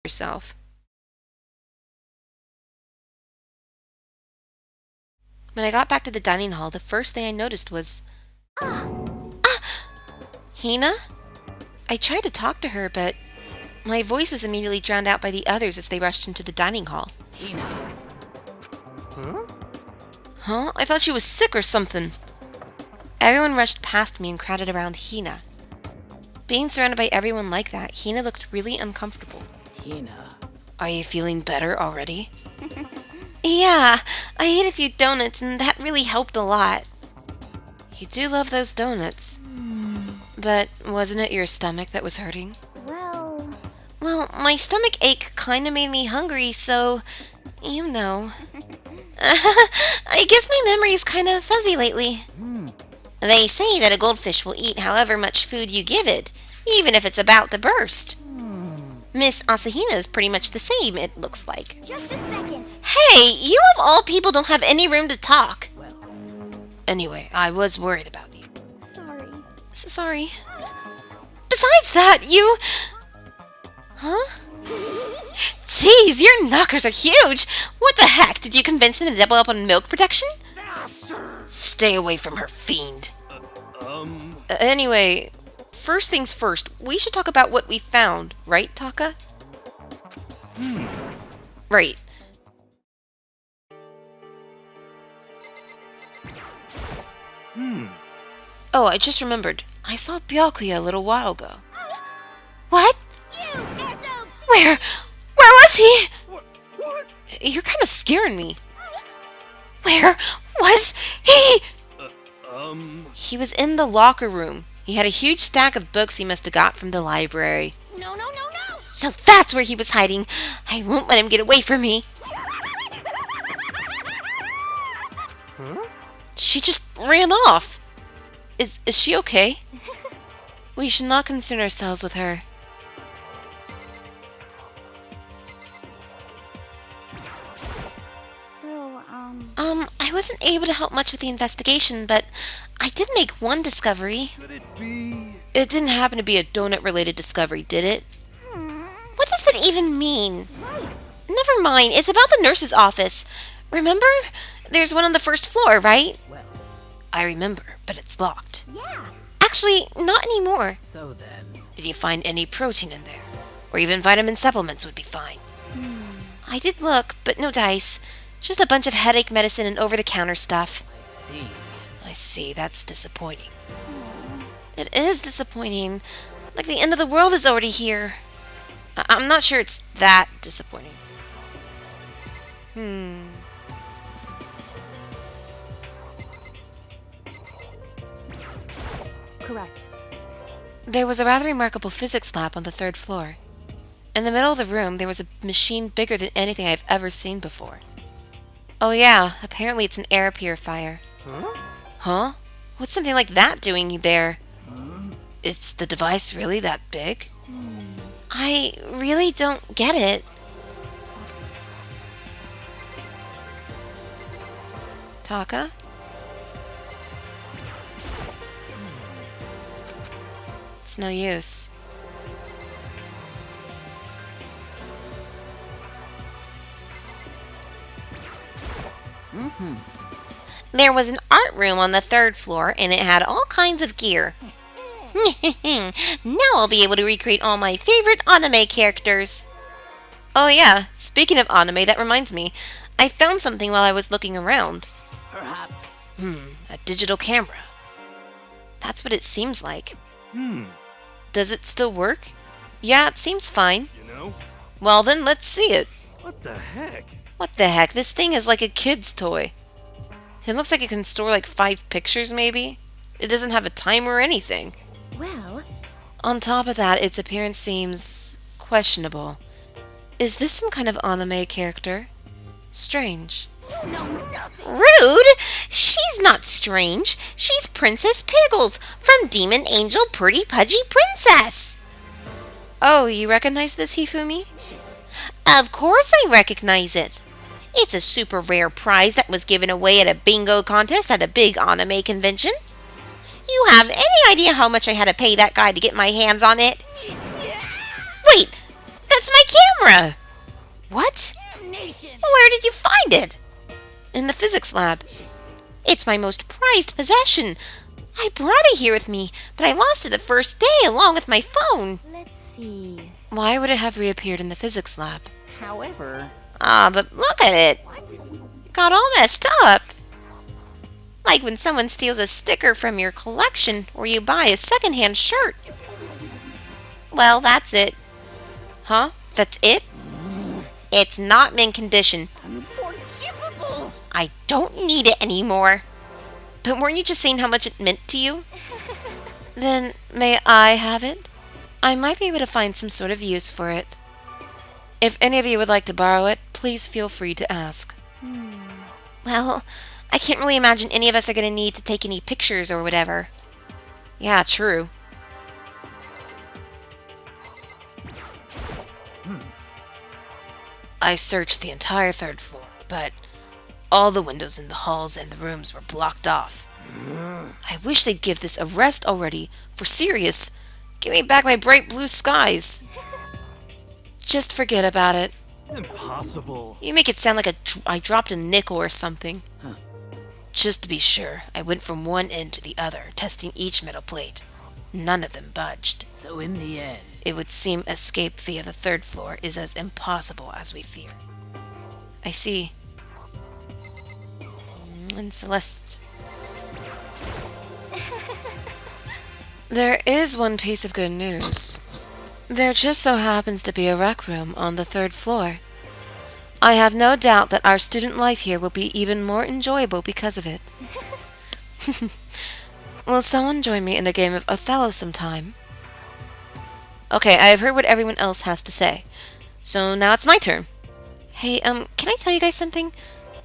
yourself. When I got back to the dining hall, the first thing I noticed was... Hina? I tried to talk to her, but my voice was immediately drowned out by the others as they rushed into the dining hall. Hina. Huh? Huh? I thought she was sick or something. Everyone rushed past me and crowded around Hina. Being surrounded by everyone like that, Hina looked really uncomfortable. Hina. Are you feeling better already? Yeah, I ate a few donuts and that really helped a lot. You do love those donuts. But wasn't it your stomach that was hurting? Well, my stomach ache kinda made me hungry, so... you know. I guess my memory's kinda fuzzy lately. They say that a goldfish will eat however much food you give it, even if it's about to burst. Miss Asahina is pretty much the same, it looks like. Just a second. Hey, you of all people don't have any room to talk. Well, Anyway, I was worried about you. Sorry. Sorry. Besides that, you... Huh? Jeez, your knockers are huge! What the heck? Did you convince him to double up on milk protection? Stay away from her, fiend. Anyway, first things first, we should talk about what we found, right, Taka? Right. Oh, I just remembered. I saw Byakuya a little while ago. What? You, Esso! Where? Where was he? What? You're kind of scaring me. Where was he? He was in the locker room. He had a huge stack of books he must have got from the library. No, no, no, no! So that's where he was hiding. I won't let him get away from me. Huh? She just ran off. Is she okay? We should not concern ourselves with her. So, I wasn't able to help much with the investigation, but I did make one discovery. Could it be? It didn't happen to be a donut-related discovery, did it? What does that even mean? Never mind, it's about the nurse's office. Remember? There's one on the first floor, right? well, I remember, but it's locked. yeah. Actually, not anymore. so then. Did you find any protein in there? Or even vitamin supplements would be fine. I did look, but no dice. Just a bunch of headache medicine and over-the-counter stuff. I see. I see, that's disappointing. It is disappointing. Like the end of the world is already here. I'm not sure it's that disappointing. Correct. There was a rather remarkable physics lab on the third floor. In the middle of the room, there was a machine bigger than anything I've ever seen before. Oh yeah, apparently it's an air purifier. Huh? Huh? What's something like that doing there? Is the device really that big? I really don't get it. Taka? It's no use. There was an art room on the third floor, and it had all kinds of gear. Now I'll be able to recreate all my favorite anime characters. Oh yeah, speaking of anime, that reminds me. I found something while I was looking around. Perhaps. A digital camera. That's what it seems like. Does it still work? Yeah, it seems fine. You know? Well then, let's see it. What the heck? What the heck? This thing is like a kid's toy. It looks like it can store like 5 pictures, maybe. It doesn't have a timer or anything. Well, On top of that, its appearance seems questionable. Is this some kind of anime character? Strange. you know nothing. Rude? She's not strange. She's Princess Piggles from Demon Angel Pretty Pudgy Princess. Oh, you recognize this, Hifumi? Of course I recognize it. It's a super rare prize that was given away at a bingo contest at a big anime convention. You have any idea how much I had to pay that guy to get my hands on it? Wait, That's my camera! What? Nation. Where did you find it? In the physics lab. It's my most prized possession. I brought it here with me, but I lost it the first day along with my phone. Let's see. Why would it have reappeared in the physics lab? However, But look at it. It got all messed up. Like when someone steals a sticker from your collection or you buy a secondhand shirt. Well, that's it. Huh? That's it? It's not mint condition. unforgivable. I don't need it anymore. But weren't you just saying how much it meant to you? Then may I have it? I might be able to find some sort of use for it. If any of you would like to borrow it, please feel free to ask. Well, I can't really imagine any of us are going to need to take any pictures or whatever. Yeah, true. I searched the entire third floor, but all the windows in the halls and the rooms were blocked off. I wish they'd give this a rest already. For serious. Give me back my bright blue skies. Just forget about it. Impossible. You make it sound like I dropped a nickel or something. Just to be sure, I went from one end to the other, testing each metal plate. None of them budged. So in the end, It would seem escape via the third floor is as impossible as we fear. I see. And Celeste. There is one piece of good news. There just so happens to be a rec room on the third floor. I have no doubt that our student life here will be even more enjoyable because of it. Will someone join me in a game of Othello sometime? Okay, I have heard what everyone else has to say. So now it's my turn. Hey, can I tell you guys something?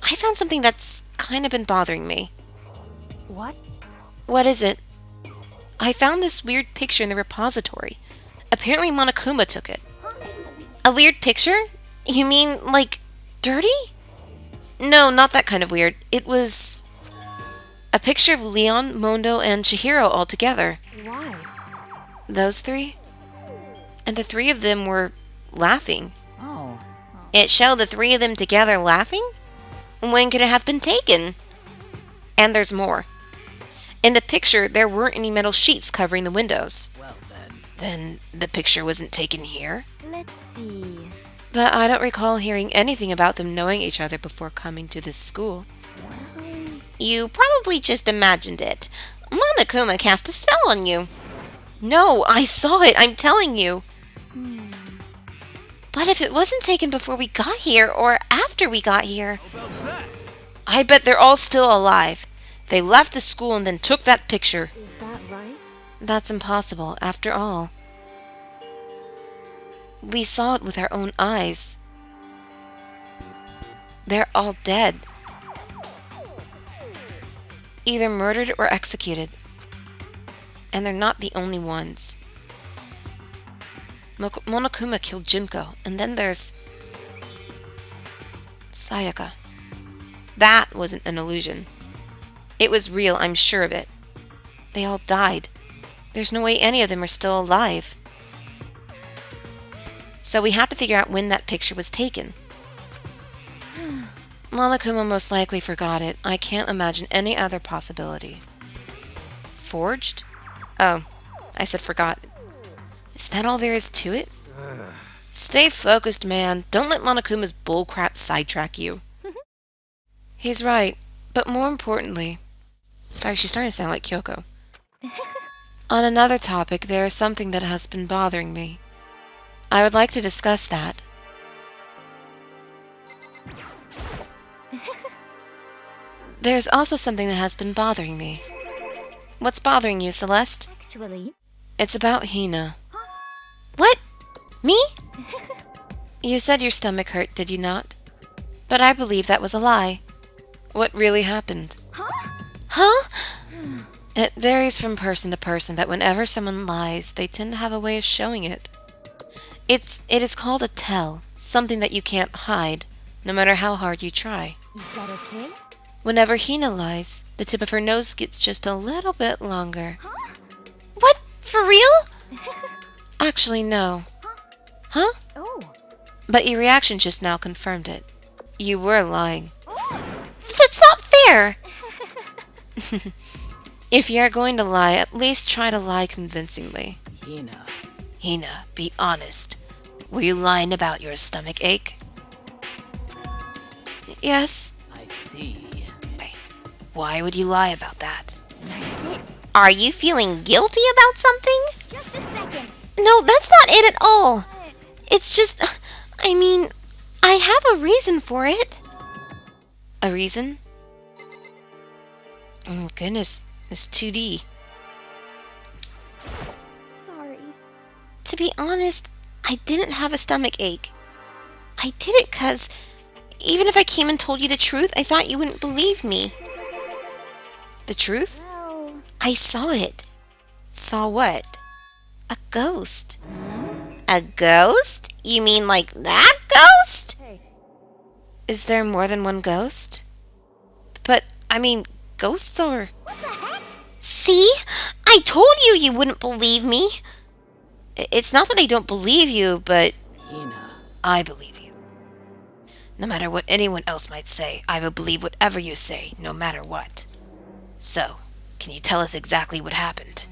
I found something that's kind of been bothering me. What? What is it? I found this weird picture in the repository. Apparently Monokuma took it. A weird picture? You mean, like, dirty? No, not that kind of weird. It was a picture of Leon, Mondo, and Chihiro all together. Why? Those three? And the three of them were laughing. Oh. It showed the three of them together laughing? When could it have been taken? And there's more. In the picture, there weren't any metal sheets covering the windows. well then, Then the picture wasn't taken here? Let's see. But I don't recall hearing anything about them knowing each other before coming to this school. You probably just imagined it. Monokuma cast a spell on you. No, I saw it, I'm telling you. But if it wasn't taken before we got here, or after we got here, How about that? I bet they're all still alive. They left the school and then took that picture. Is that right? That's impossible, after all. We saw it with our own eyes. They're all dead. Either murdered or executed. And they're not the only ones. Monokuma killed Junko, and then there's Sayaka. That wasn't an illusion. It was real, I'm sure of it. They all died. There's no way any of them are still alive. So we have to figure out when that picture was taken. Monokuma most likely forgot it. I can't imagine any other possibility. Forged? Oh, I said forgot. Is that all there is to it? Stay focused, man. Don't let Monokuma's bullcrap sidetrack you. He's right, but more importantly... Sorry, she's starting to sound like Kyoko. On another topic, there is something that has been bothering me. I would like to discuss that. There's also something that has been bothering me. What's bothering you, Celeste? Actually, It's about Hina. What? Me? You said your stomach hurt, did you not? But I believe that was a lie. What really happened? Huh? It varies from person to person, but whenever someone lies, they tend to have a way of showing it. It is called a tell, something that you can't hide, no matter how hard you try. is that okay? Whenever Hina lies, the tip of her nose gets just a little bit longer. What? For real? Actually, no. Huh? Oh. But your reaction just now confirmed it. You were lying. That's not fair! If you're going to lie, at least try to lie convincingly. Hina. Hina, be honest. Were you lying about your stomach ache? Yes. I see. Why would you lie about that? That's it. Are you feeling guilty about something? Just a second. No, that's not it at all. It's just, I mean, I have a reason for it. A reason? Oh, goodness, this 2D. Sorry. To be honest, I didn't have a stomach ache. I did it 'cause even if I came and told you the truth, I thought you wouldn't believe me. The truth? Well, I saw it. Saw what? A ghost. A ghost? You mean like that ghost? hey. Is there more than one ghost? But, I mean, ghosts are... What the heck? See? I told you you wouldn't believe me. It's not that I don't believe you, but Hina. I believe you. No matter what anyone else might say, I will believe whatever you say, no matter what. So, can you tell us exactly what happened?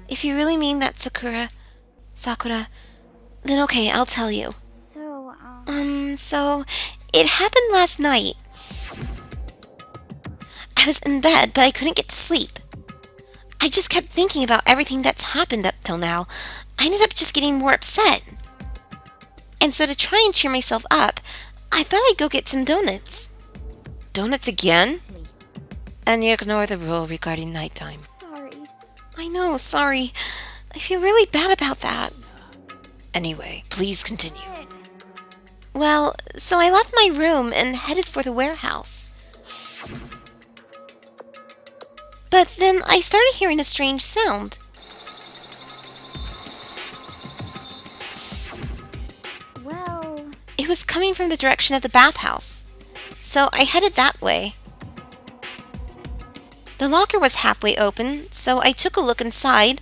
If you really mean that, Sakura, then okay, I'll tell you. So, it happened last night. I was in bed, but I couldn't get to sleep. I just kept thinking about everything that's happened up till now. I ended up just getting more upset. And so to try and cheer myself up, I thought I'd go get some donuts. Donuts again? And you ignore the rule regarding nighttime. Sorry. I know, sorry. I feel really bad about that. Anyway, please continue. Well, so I left my room and headed for the warehouse. But then I started hearing a strange sound. Well, It was coming from the direction of the bathhouse. So I headed that way. The locker was halfway open, so I took a look inside,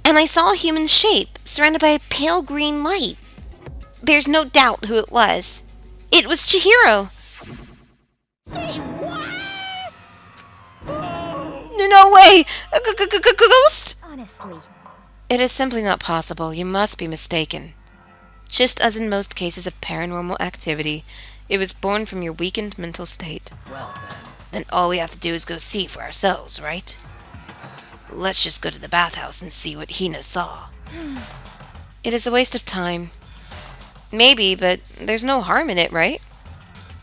and I saw a human shape surrounded by a pale green light. There's no doubt who it was. It was Chihiro. say what? No way! A ghost? Honestly. It is simply not possible. You must be mistaken. Just as in most cases of paranormal activity, it was born from your weakened mental state. Well then. Then all we have to do is go see for ourselves, right? Let's just go to the bathhouse and see what Hina saw. It is a waste of time. Maybe, but there's no harm in it, right?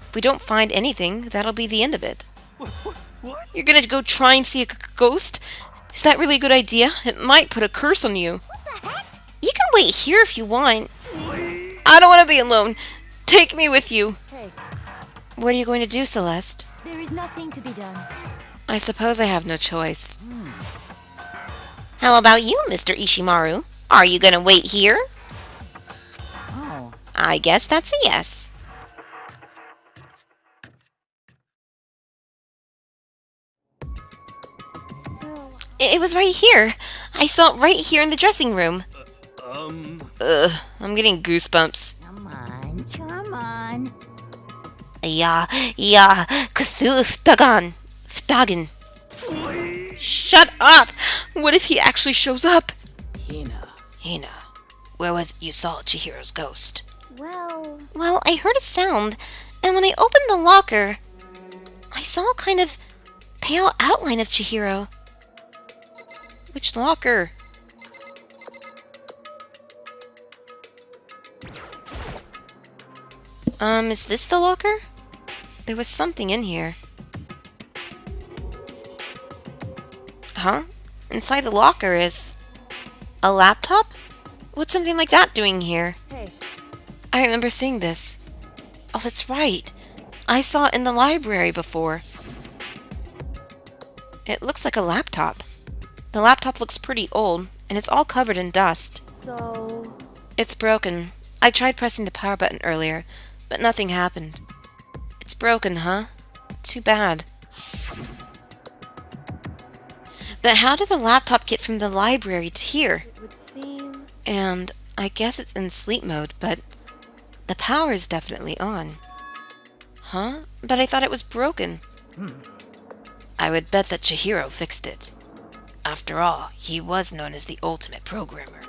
If we don't find anything, that'll be the end of it. What? You're gonna go try and see a ghost? Is that really a good idea? It might put a curse on you. You can wait here if you want. I don't want to be alone. Take me with you. Hey, What are you going to do, Celeste? there is nothing to be done. I suppose I have no choice. How about you, Mr. Ishimaru? Are you gonna wait here? Oh. I guess that's a yes. So, It was right here. I saw it right here in the dressing room. Ugh, I'm getting goosebumps. come on. Yeah, Kthu Ftagan. Shut up! What if he actually shows up? Hina. Hina, where was it you saw Chihiro's ghost? Well, I heard a sound, and when I opened the locker, I saw a kind of pale outline of Chihiro. Which locker? Is this the locker? There was something in here. Huh? Inside the locker is... a laptop? What's something like that doing here? hey, I remember seeing this. Oh, that's right. I saw it in the library before. It looks like a laptop. The laptop looks pretty old, and it's all covered in dust. so, It's broken. I tried pressing the power button earlier, but nothing happened. It's broken, huh? Too bad. But how did the laptop get from the library to here? it would seem... And I guess it's in sleep mode, but the power is definitely on. Huh? But I thought it was broken. I would bet that Chihiro fixed it. After all, he was known as the ultimate programmer.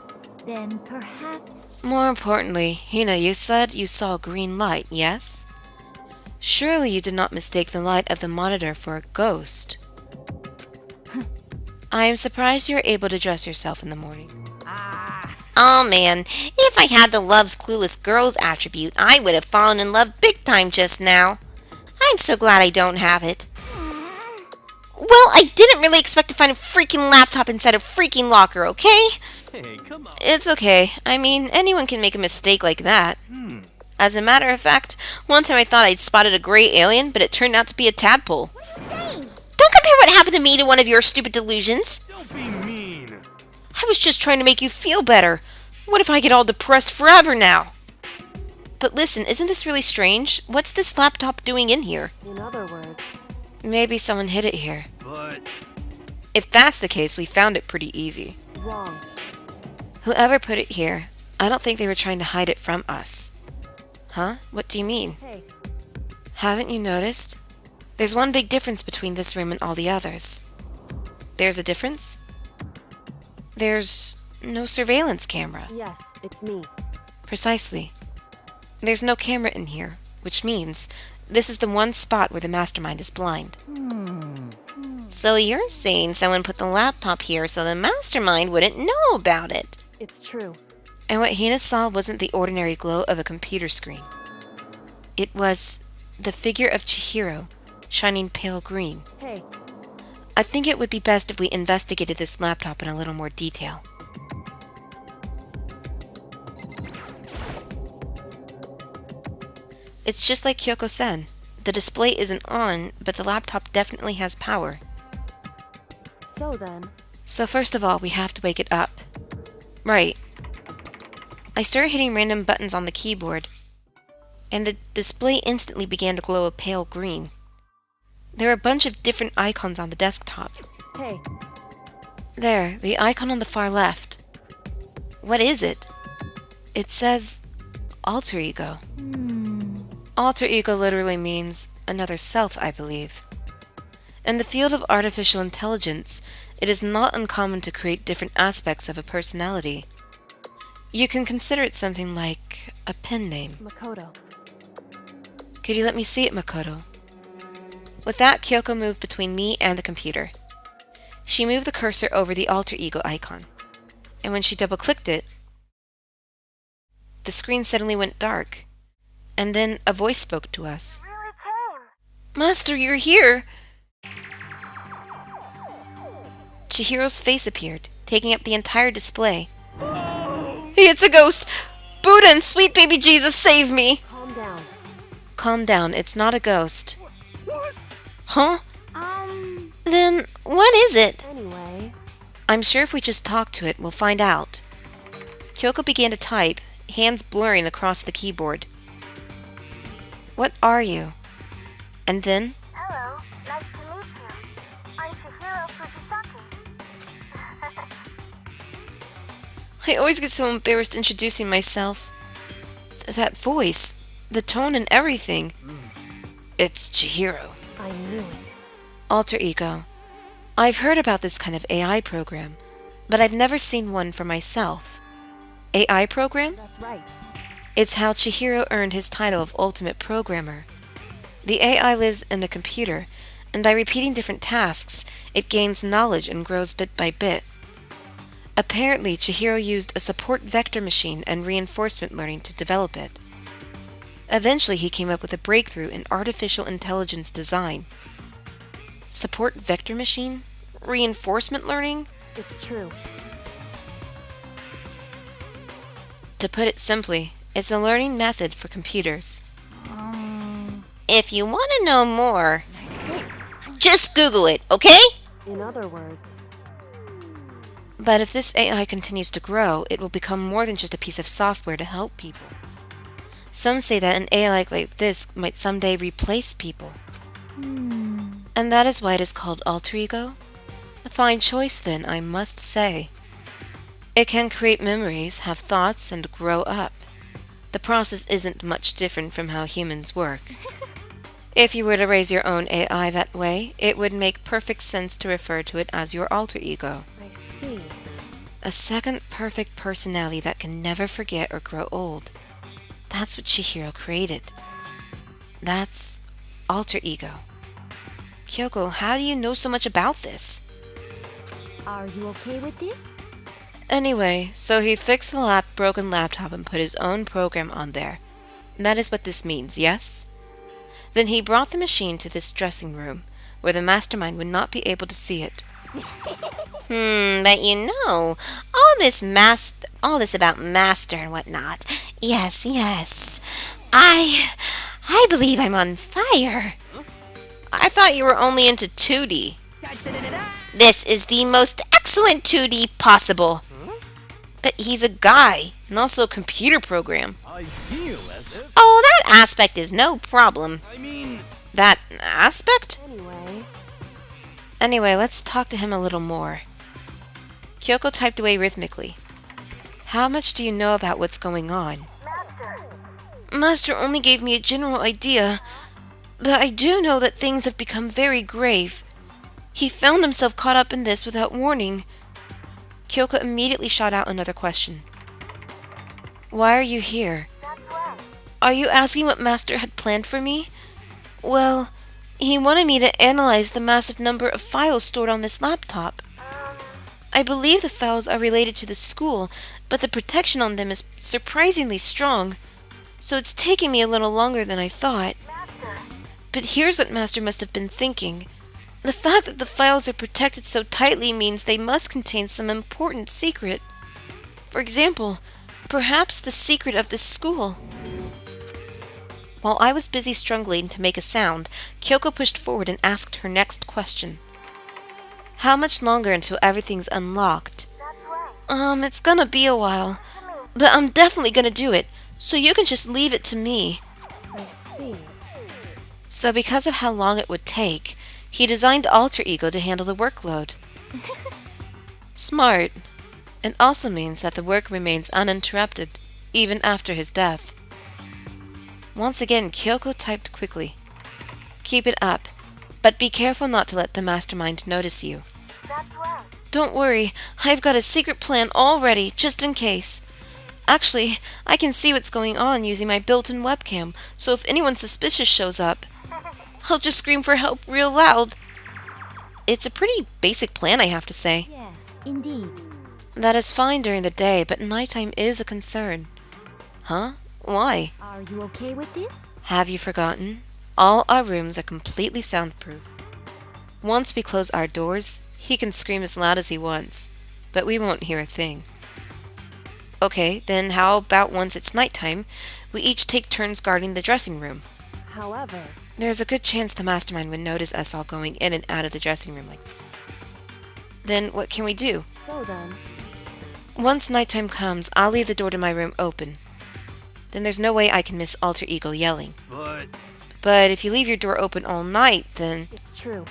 Then perhaps. More importantly, Hina, you said you saw green light, yes? Surely you did not mistake the light of the monitor for a ghost. I am surprised you are able to dress yourself in the morning. Oh man, if I had the loves clueless girls attribute, I would have fallen in love big time just now. I'm so glad I don't have it. Well, I didn't really expect to find a freaking laptop inside a freaking locker, okay? Hey, come on. It's okay. I mean, anyone can make a mistake like that. As a matter of fact, one time I thought I'd spotted a gray alien, but it turned out to be a tadpole. Don't compare what happened to me to one of your stupid delusions. Don't be mean. I was just trying to make you feel better. What if I get all depressed forever now? But listen, isn't this really strange? What's this laptop doing in here? In other words, Maybe someone hid it here. But If that's the case, we found it pretty easy. wrong. Whoever put it here, I don't think they were trying to hide it from us. Huh? What do you mean? Hey, Haven't you noticed? There's one big difference between this room and all the others. There's a difference? There's no surveillance camera. yes, it's me. Precisely. There's no camera in here, which means this is the one spot where the mastermind is blind. So you're saying someone put the laptop here so the mastermind wouldn't know about it? It's true. And what Hina saw wasn't the ordinary glow of a computer screen. It was the figure of Chihiro, shining pale green. Hey, I think it would be best if we investigated this laptop in a little more detail. It's just like Kyoko-sen. The display isn't on, but the laptop definitely has power. so then, So first of all, we have to wake it up. Right. I started hitting random buttons on the keyboard, and the display instantly began to glow a pale green. There are a bunch of different icons on the desktop. hey, There, the icon on the far left. What is it? It says alter ego. Alter ego literally means another self, I believe. In the field of artificial intelligence, it is not uncommon to create different aspects of a personality. You can consider it something like a pen name. Makoto. Could you let me see it, Makoto? With that, Kyoko moved between me and the computer. She moved the cursor over the alter ego icon, and when she double-clicked it, the screen suddenly went dark, and then a voice spoke to us. Master, you're here! Chihiro's face appeared, taking up the entire display. Hey, it's a ghost! Buddha and sweet baby Jesus, save me! Calm down. Calm down, it's not a ghost. what? Huh? Then what is it? Anyway, I'm sure if we just talk to it, we'll find out. Kyoko began to type, hands blurring across the keyboard. What are you? And then, Hello, nice to meet you. I'm Chihiro Fujisaki. I always get so embarrassed introducing myself. That voice, the tone and everything. It's Chihiro. I knew it. Alter ego. I've heard about this kind of AI program, but I've never seen one for myself. AI program? That's right. It's how Chihiro earned his title of Ultimate Programmer. The AI lives in a computer, and by repeating different tasks, it gains knowledge and grows bit by bit. Apparently, Chihiro used a support vector machine and reinforcement learning to develop it. Eventually, he came up with a breakthrough in artificial intelligence design. Support vector machine? Reinforcement learning? It's true. To put it simply, it's a learning method for computers. If you want to know more, just Google it, okay? In other words, But if this AI continues to grow, it will become more than just a piece of software to help people. Some say that an AI like this might someday replace people. And that is why it is called alter ego. A fine choice, then, I must say. It can create memories, have thoughts, and grow up. The process isn't much different from how humans work. If you were to raise your own AI that way, it would make perfect sense to refer to it as your alter ego. I see. A second perfect personality that can never forget or grow old. That's what Chihiro created. That's alter ego. Kyoko, how do you know so much about this? Are you okay with this? Anyway, so he fixed the broken laptop and put his own program on there. That is what this means, yes? Then he brought the machine to this dressing room, where the mastermind would not be able to see it. But you know, all this about master and whatnot. Yes. I believe I'm on fire. I thought you were only into 2D. This is the most excellent 2D possible. But he's a guy, and also a computer program. I feel as if. Oh, that aspect is no problem. I mean, That aspect? Anyway, Let's talk to him a little more. Kyoko typed away rhythmically. How much do you know about what's going on? Master only gave me a general idea, but I do know that things have become very grave. He found himself caught up in this without warning. Kyoko immediately shot out another question. Why are you here? Are you asking what Master had planned for me? Well, he wanted me to analyze the massive number of files stored on this laptop. I believe the files are related to the school, but the protection on them is surprisingly strong, so it's taking me a little longer than I thought. But here's what Master must have been thinking. The fact that the files are protected so tightly means they must contain some important secret. For example, perhaps the secret of this school. While I was busy struggling to make a sound, Kyoko pushed forward and asked her next question. How much longer until everything's unlocked? It's gonna be a while, but I'm definitely gonna do it, so you can just leave it to me. I see. So because of how long it would take, he designed Alter Ego to handle the workload. Smart. It also means that the work remains uninterrupted, even after his death. Once again, Kyoko typed quickly. Keep it up, but be careful not to let the mastermind notice you. Don't worry, I've got a secret plan all ready, just in case. Actually, I can see what's going on using my built-in webcam, so if anyone suspicious shows up, I'll just scream for help real loud. It's a pretty basic plan, I have to say. Yes, indeed. That is fine during the day, but nighttime is a concern. Huh? Why? Are you okay with this? Have you forgotten? All our rooms are completely soundproof. Once we close our doors, he can scream as loud as he wants, but we won't hear a thing. Okay, then how about once it's nighttime, we each take turns guarding the dressing room. However, There's a good chance the mastermind would notice us all going in and out of the dressing room like that. Then what can we do? so then, Once nighttime comes, I'll leave the door to my room open. Then there's no way I can miss Alter Ego yelling. But if you leave your door open all night, then it's true.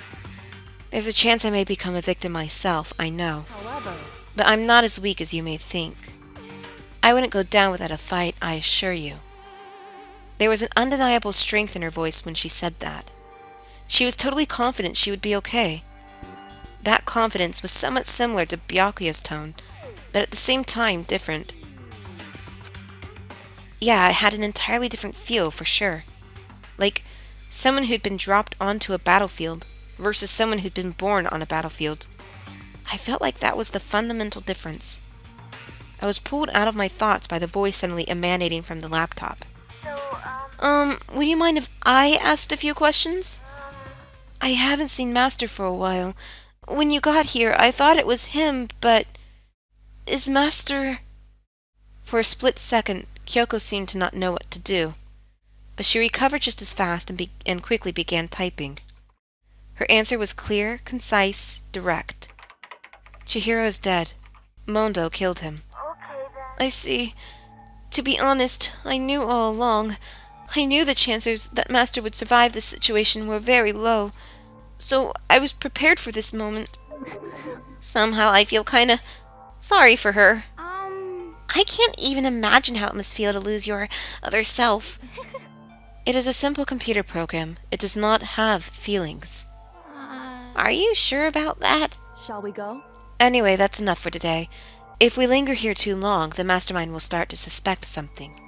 there's a chance I may become a victim myself, I know. However, But I'm not as weak as you may think. I wouldn't go down without a fight, I assure you. There was an undeniable strength in her voice when she said that. She was totally confident she would be okay. That confidence was somewhat similar to Byakuya's tone, but at the same time different. Yeah, it had an entirely different feel, for sure. Like someone who'd been dropped onto a battlefield versus someone who'd been born on a battlefield. I felt like that was the fundamental difference. I was pulled out of my thoughts by the voice suddenly emanating from the laptop. Would you mind if I asked a few questions? I haven't seen Master for a while. When you got here, I thought it was him, but... is Master... For a split second, Kyoko seemed to not know what to do. But she recovered just as fast and quickly began typing. Her answer was clear, concise, direct. Chihiro is dead. Mondo killed him. I see. To be honest, I knew all along. I knew the chances that Master would survive this situation were very low. So I was prepared for this moment. Somehow I feel kinda sorry for her. I can't even imagine how it must feel to lose your other self. It is a simple computer program. It does not have feelings. Are you sure about that? Shall we go? Anyway, that's enough for today. If we linger here too long, the mastermind will start to suspect something.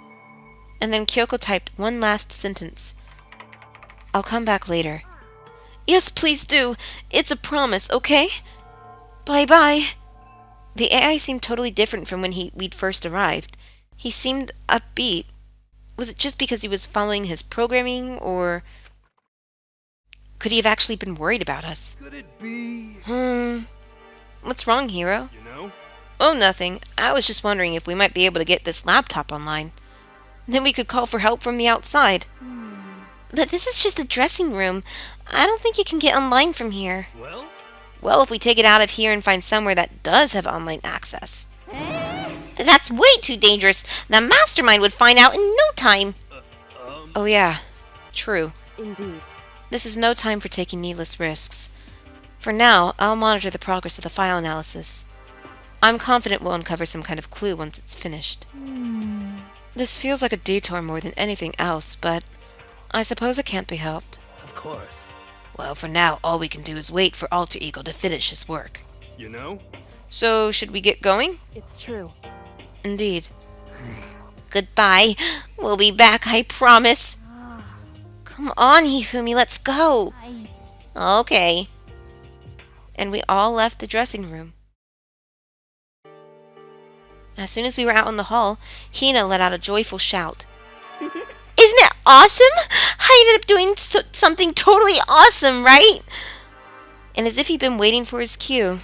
And then Kyoko typed one last sentence. I'll come back later. Yes, please do. It's a promise, okay? Bye-bye. The AI seemed totally different from when we'd first arrived. He seemed upbeat. Was it just because he was following his programming, or could he have actually been worried about us? Could it be? What's wrong, Hiro? You know? Oh, nothing. I was just wondering if we might be able to get this laptop online. Then we could call for help from the outside. But this is just a dressing room. I don't think you can get online from here. Well? Well, if we take it out of here and find somewhere that does have online access. That's way too dangerous. The mastermind would find out in no time. Oh yeah, true. Indeed. This is no time for taking needless risks. For now, I'll monitor the progress of the file analysis. I'm confident we'll uncover some kind of clue once it's finished. This feels like a detour more than anything else, but I suppose it can't be helped. Of course. Well, for now, all we can do is wait for Alter Ego to finish his work. You know? So, should we get going? It's true. Indeed. Goodbye. We'll be back, I promise. Come on, Hifumi, let's go. Okay. And we all left the dressing room. As soon as we were out in the hall, Hina let out a joyful shout. Isn't it awesome? I ended up doing something totally awesome, right? And as if he'd been waiting for his cue.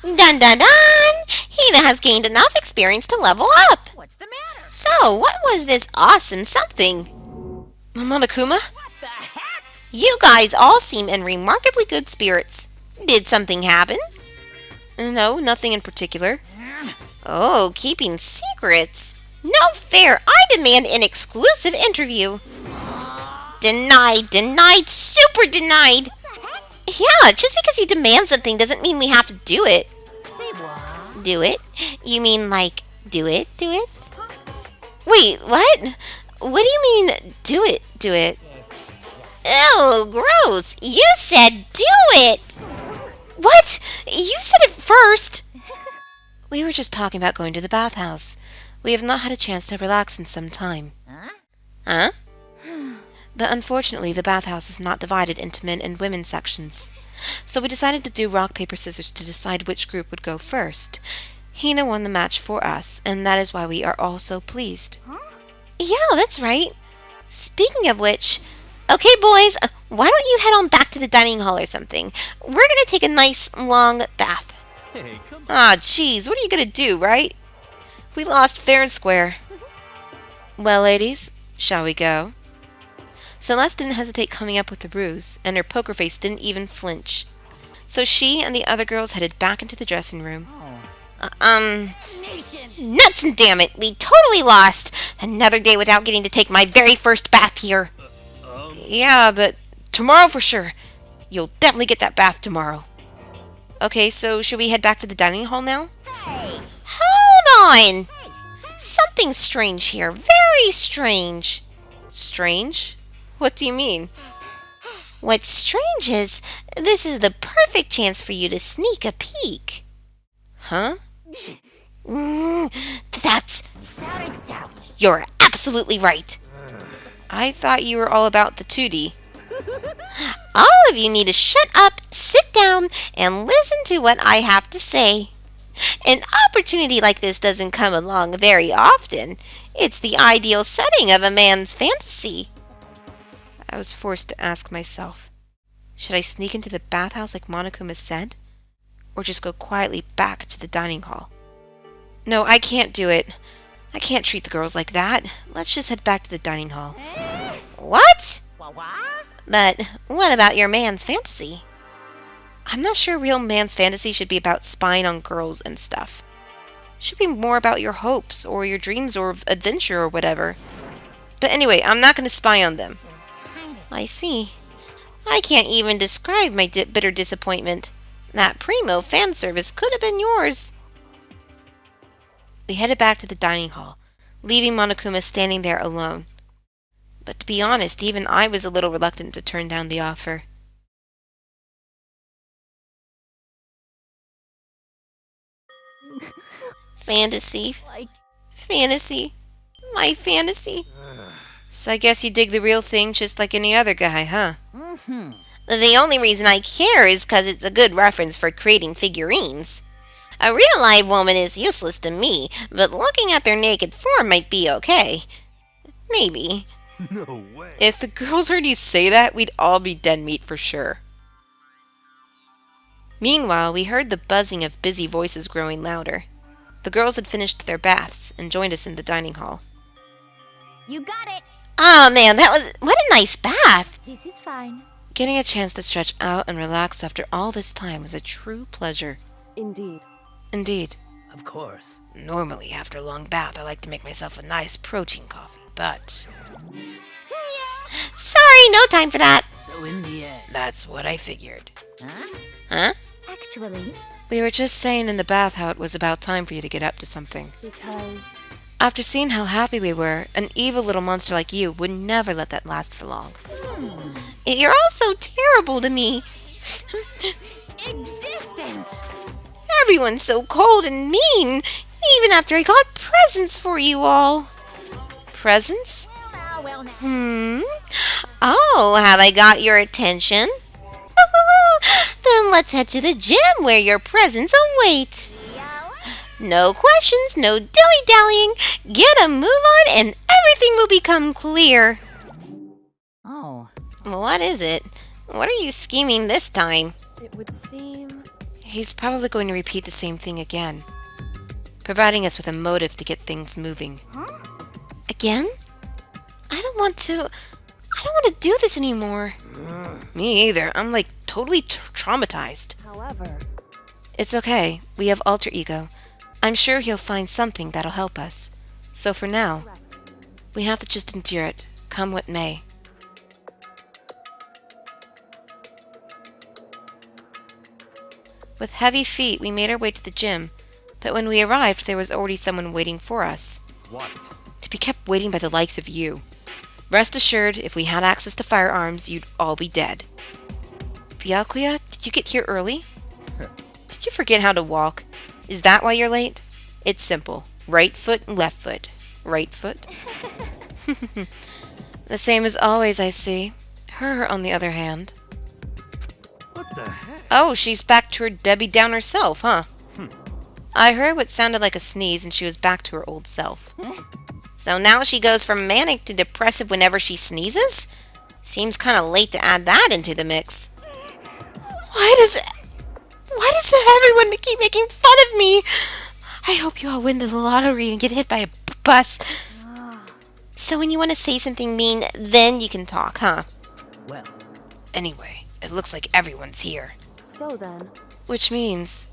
Dun dun dun! Hina has gained enough experience to level up. What's the matter? So, what was this awesome something? Monokuma? What the heck? You guys all seem in remarkably good spirits. Did something happen? No, nothing in particular. Oh, keeping secrets. No fair. I demand an exclusive interview. Denied, denied, super denied. Yeah, just because you demand something doesn't mean we have to do it. Say what? Do it? You mean like, do it, do it? Wait, what? What do you mean, do it, do it? Oh, gross. You said do it. What? You said it first. We were just talking about going to the bathhouse. We have not had a chance to relax in some time. Huh? But unfortunately, the bathhouse is not divided into men and women sections. So we decided to do rock, paper, scissors to decide which group would go first. Hina won the match for us, and that is why we are all so pleased. Yeah, that's right. Speaking of which, okay, boys, why don't you head on back to the dining hall or something? We're gonna take a nice, long bath. Hey, come on. Ah, jeez, what are you gonna do, right? We lost fair and square. Well, ladies, shall we go? Celeste didn't hesitate coming up with the ruse, and her poker face didn't even flinch. So she and the other girls headed back into the dressing room. Nuts and damn it, we totally lost. Another day without getting to take my very first bath here. Yeah, but tomorrow for sure. You'll definitely get that bath tomorrow. Okay, so should we head back to the dining hall now? Hold on. Something strange here, very strange. Strange? What do you mean? What's strange is, this is the perfect chance for you to sneak a peek. Huh? That's... You're absolutely right. I thought you were all about the 2D. All of you need to shut up, sit down, and listen to what I have to say. An opportunity like this doesn't come along very often. It's the ideal setting of a man's fantasy. I was forced to ask myself, should I sneak into the bathhouse like Monokuma said? Or just go quietly back to the dining hall? No, I can't do it. I can't treat the girls like that. Let's just head back to the dining hall. What? But what about your man's fantasy? I'm not sure a real man's fantasy should be about spying on girls and stuff. It should be more about your hopes or your dreams or adventure or whatever. But anyway, I'm not going to spy on them. I see. I can't even describe my bitter disappointment. That primo fan service could have been yours. We headed back to the dining hall, leaving Monokuma standing there alone. But to be honest, even I was a little reluctant to turn down the offer. Fantasy. Like, Fantasy. My fantasy. So I guess you dig the real thing just like any other guy, huh? Mm-hmm. The only reason I care is 'cause it's a good reference for creating figurines. A real live woman is useless to me, but looking at their naked form might be okay. Maybe. No way. If the girls heard you say that, we'd all be dead meat for sure. Meanwhile, we heard the buzzing of busy voices growing louder. The girls had finished their baths and joined us in the dining hall. You got it. Oh man, what a nice bath! This is fine. Getting a chance to stretch out and relax after all this time was a true pleasure. indeed. Indeed. Of course. Normally, after a long bath, I like to make myself a nice protein coffee, but... Sorry, no time for that! So in the end. That's what I figured. Huh? Huh? Actually, We were just saying in the bath how it was about time for you to get up to something. Because After seeing how happy we were, an evil little monster like you would never let that last for long. You're all so terrible to me. Existence! Everyone's so cold and mean, even after I got presents for you all. Presents? Well now. Oh, have I got your attention? Then let's head to the gym where your presents await. No questions, no dilly-dallying. Get a move on and everything will become clear. Oh. What is it? What are you scheming this time? it would seem. He's probably going to repeat the same thing again, providing us with a motive to get things moving. Again? I don't want to do this anymore. Me either. I'm like totally traumatized. However, It's okay. We have alter ego. I'm sure he'll find something that'll help us. So for now, we have to just endure it, come what may. With heavy feet, we made our way to the gym, but when we arrived, there was already someone waiting for us. What? To be kept waiting by the likes of you. Rest assured, if we had access to firearms, you'd all be dead. Byakuya, did you get here early? Did you forget how to walk? Is that why you're late? It's simple. Right foot and left foot. Right foot. The same as always, I see. Her, on the other hand. What the heck? Oh, she's back to her Debbie Downer self, huh? I heard what sounded like a sneeze and she was back to her old self. So now she goes from manic to depressive whenever she sneezes? Seems kind of late to add that into the mix. Why does everyone keep making fun of me? I hope you all win the lottery and get hit by a bus. So when you want to say something mean, then you can talk, huh? Well. Anyway, it looks like everyone's here. so then, Which means...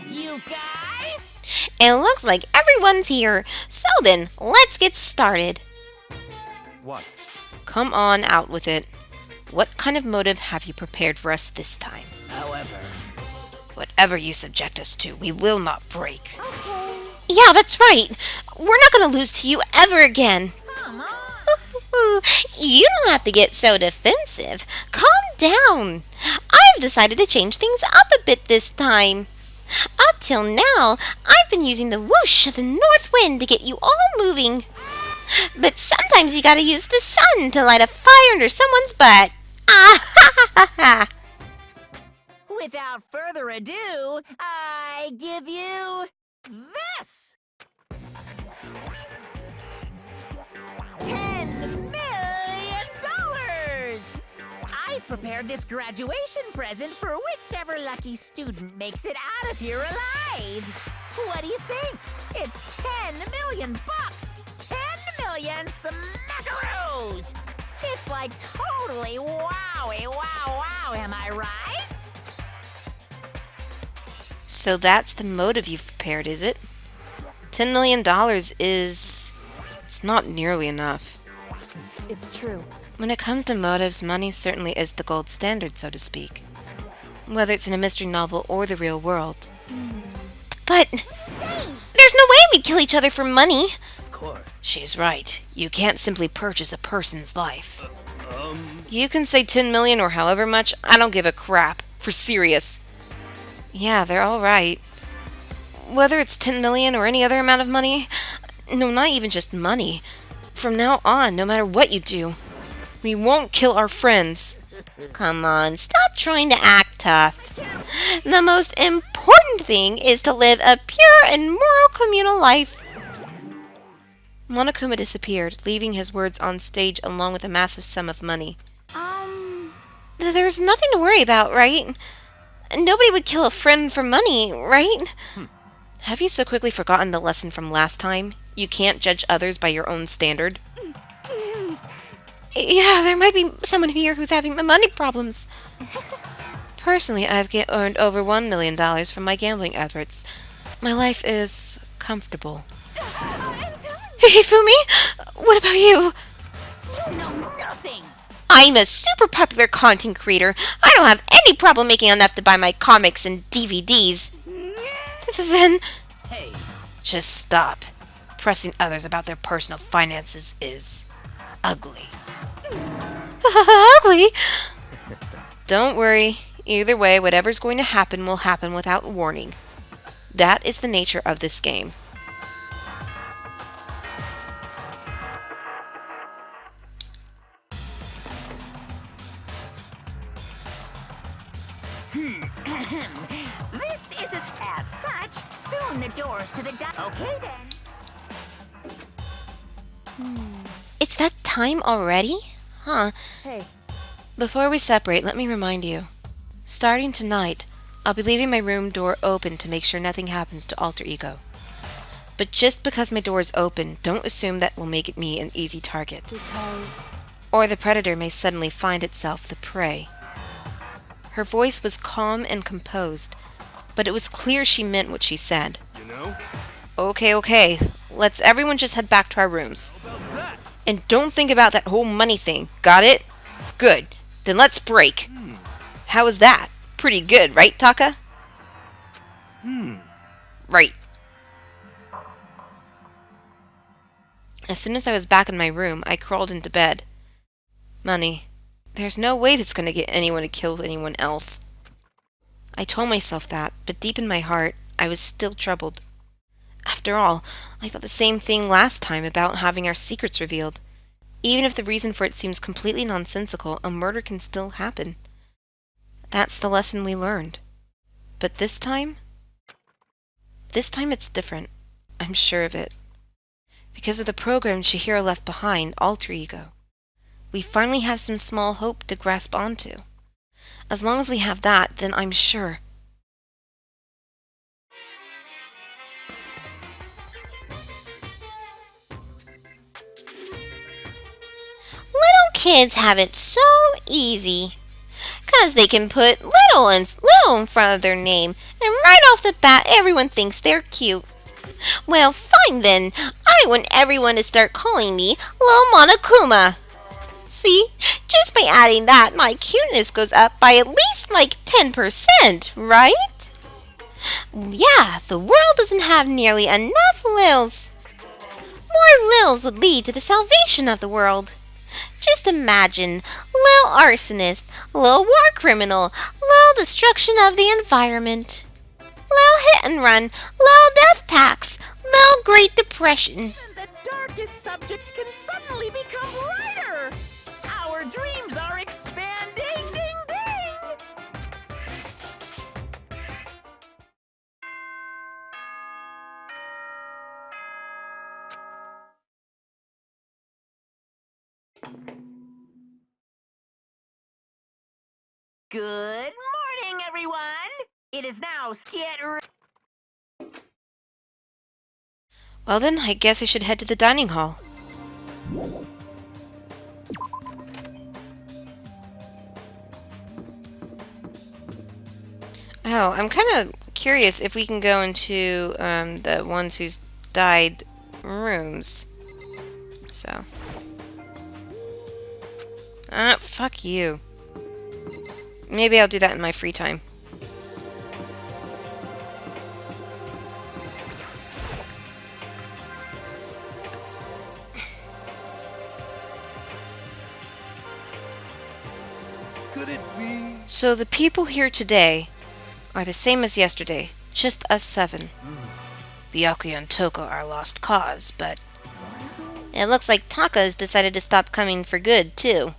You guys? It looks like everyone's here. So then, let's get started. What? Come on, out with it. What kind of motive have you prepared for us this time? However. Whatever you subject us to, we will not break. okay. Yeah, that's right. We're not going to lose to you ever again. Come on. You don't have to get so defensive. Calm down. I've decided to change things up a bit this time. Up till now, I've been using the whoosh of the north wind to get you all moving. But sometimes you gotta use the sun to light a fire under someone's butt. Ah ha ha ha ha. Without further ado, I give you this. $10 million! I've prepared this graduation present for whichever lucky student makes it out of here alive. What do you think? It's 10 million bucks! 10 million smackaroos! It's like totally wowie, wow, wow, am I right? So that's the motive you've prepared, is it? $10 million is... it's not nearly enough. It's true. When it comes to motives, money certainly is the gold standard, so to speak. Whether it's in a mystery novel or the real world. But there's no way we'd kill each other for money. Of course. She's right. You can't simply purchase a person's life. You can say 10 million or however much, I don't give a crap. For serious. Yeah, they're all right. Whether it's 10 million or any other amount of money, no, not even just money. From now on, no matter what you do, we won't kill our friends. Come on, stop trying to act tough. The most important thing is to live a pure and moral communal life. Monokuma disappeared, leaving his words on stage along with a massive sum of money. There's nothing to worry about, right? Nobody would kill a friend for money, right? Have you so quickly forgotten the lesson from last time? You can't judge others by your own standard. Yeah, there might be someone here who's having money problems. Personally, I've earned over $1 million from my gambling efforts. My life is comfortable. Hifumi, what about you? You know nothing. I'm a super popular content creator. I don't have any problem making enough to buy my comics and DVDs. Then, Hey, just stop. Pressing others about their personal finances is ugly. Ugly? Don't worry. Either way, whatever's going to happen will happen without warning. That is the nature of this game. this isn't as such. Soon the doors to the Okay then. It's that time already? Huh. Hey, Before we separate, let me remind you. Starting tonight, I'll be leaving my room door open to make sure nothing happens to Alter Ego. But just because my door is open, don't assume that will make me an easy target. because... Or the predator may suddenly find itself the prey. Her voice was calm and composed, but it was clear she meant what she said. You know? Okay. Let's everyone just head back to our rooms. About that. And don't think about that whole money thing. Got it? Good. Then let's break. How was that? Pretty good, right, Taka? Right. As soon as I was back in my room, I crawled into bed. Money. There's no way that's going to get anyone to kill anyone else. I told myself that, but deep in my heart, I was still troubled. After all, I thought the same thing last time about having our secrets revealed. Even if the reason for it seems completely nonsensical, a murder can still happen. That's the lesson we learned. But this time it's different. I'm sure of it. Because of the program Chihiro left behind, Alter Ego. We finally have some small hope to grasp onto. As long as we have that, then I'm sure. Little kids have it so easy. 'Cause they can put little in front of their name, and right off the bat, everyone thinks they're cute. Well, fine then. I want everyone to start calling me Lil Monokuma. See, just by adding that, my cuteness goes up by at least like 10%, right? Yeah, the world doesn't have nearly enough Lils. More Lils would lead to the salvation of the world. Just imagine Lil Arsonist, Lil War Criminal, Lil Destruction of the Environment, Lil Hit and Run, Lil Death Tax, Lil Great Depression. The darkest subject can suddenly become brighter. Our dreams are expanding. Ding ding. Good morning, everyone. It is now Well then, I guess I should head to the dining hall. Oh, I'm kind of curious if we can go into the ones who's died rooms. So. Fuck you. Maybe I'll do that in my free time. Could it be? So the people here today are the same as yesterday, just us 7. Byakuya and Toko are lost cause, but It looks like Taka's decided to stop coming for good, too.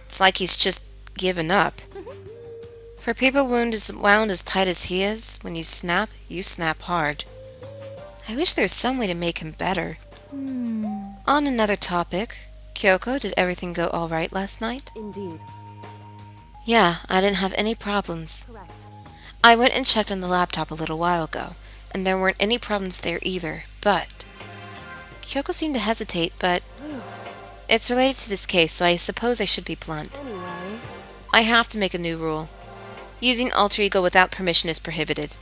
it's like he's just given up. For people wound as tight as he is, when you snap hard. I wish there's some way to make him better. On another topic, Kyoko, did everything go alright last night? Indeed. Yeah, I didn't have any problems. Correct. I went and checked on the laptop a little while ago, and there weren't any problems there either, but... Kyoko seemed to hesitate, but... It's related to this case, so I suppose I should be blunt. Anyway. I have to make a new rule. Using alter ego without permission is prohibited.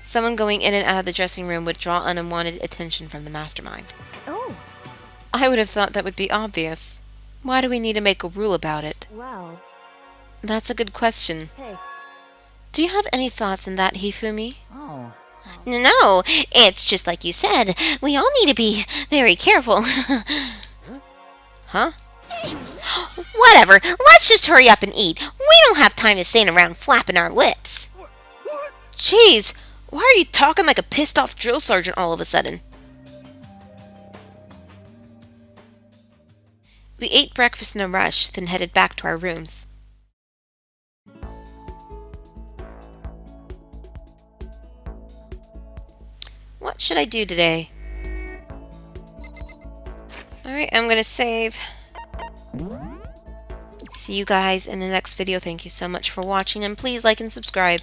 Someone going in and out of the dressing room would draw unwanted attention from the mastermind. Oh, I would have thought that would be obvious. Why do we need to make a rule about it? Well. That's a good question. Hey. Do you have any thoughts on that, Hifumi? Oh. No, it's just like you said. We all need to be very careful. Huh? Whatever, let's just hurry up and eat. We don't have time to stand around flapping our lips. What? Jeez, why are you talking like a pissed off drill sergeant all of a sudden? We ate breakfast in a rush, then headed back to our rooms. What should I do today? Alright, I'm gonna save. See you guys in the next video. Thank you so much for watching, and please like and subscribe.